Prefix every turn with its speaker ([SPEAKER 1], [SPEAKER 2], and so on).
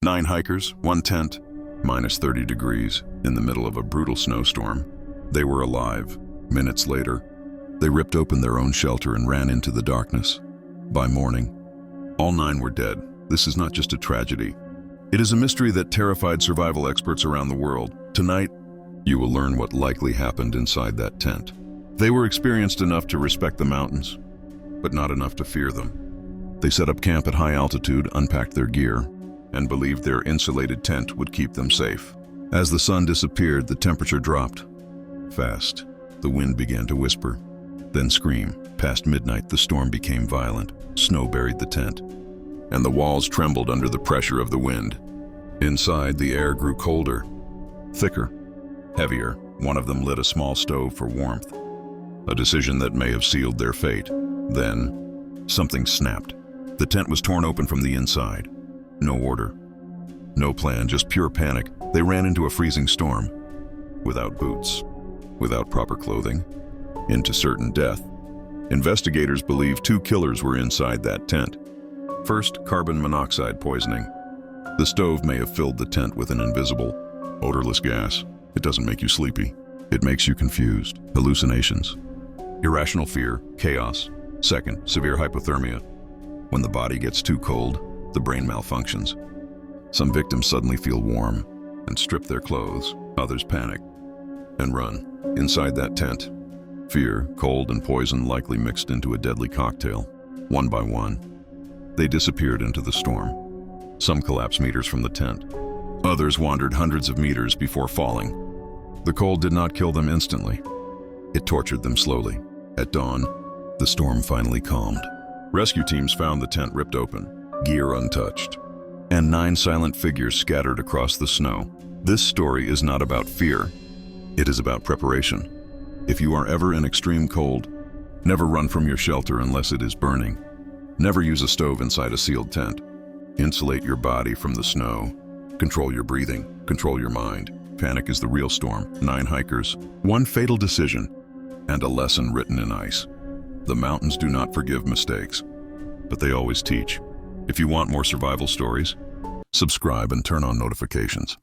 [SPEAKER 1] 9 hikers, 1 tent, minus 30 degrees, in the middle of a brutal snowstorm. They were alive. Minutes later, they ripped open their own shelter and ran into the darkness. By morning, all 9 were dead. This is not just a tragedy. It is a mystery that terrified survival experts around the world. Tonight, you will learn what likely happened inside that tent. They were experienced enough to respect the mountains, but not enough to fear them. They set up camp at high altitude, unpacked their gear, and believed their insulated tent would keep them safe. As the sun disappeared, the temperature dropped. Fast, the wind began to whisper, then scream. Past midnight, the storm became violent. Snow buried the tent, and the walls trembled under the pressure of the wind. Inside, the air grew colder, thicker, heavier. One of them lit a small stove for warmth, a decision that may have sealed their fate. Then, something snapped. The tent was torn open from the inside. No order, no plan, just pure panic. They ran into a freezing storm, without boots, without proper clothing, into certain death. Investigators believe 2 killers were inside that tent. First, carbon monoxide poisoning. The stove may have filled the tent with an invisible, odorless gas. It doesn't make you sleepy. It makes you confused. Hallucinations, irrational fear, chaos. Second, severe hypothermia. When the body gets too cold, the brain malfunctions. Some victims suddenly feel warm and strip their clothes. Others panic and run. Inside that tent, fear, cold, and poison likely mixed into a deadly cocktail. One by one, they disappeared into the storm. Some collapsed meters from the tent. Others wandered hundreds of meters before falling. The cold did not kill them instantly. It tortured them slowly. At dawn, the storm finally calmed. Rescue teams found the tent ripped open, gear untouched, and 9 silent figures scattered across the snow. This story is not about fear. It is about preparation. If you are ever in extreme cold, never run from your shelter unless it is burning. Never use a stove inside a sealed tent. Insulate your body from the snow. Control your breathing. Control your mind. Panic is the real storm. 9 hikers, 1 fatal decision, and a lesson written in ice. The mountains do not forgive mistakes, but they always teach. If you want more survival stories, subscribe and turn on notifications.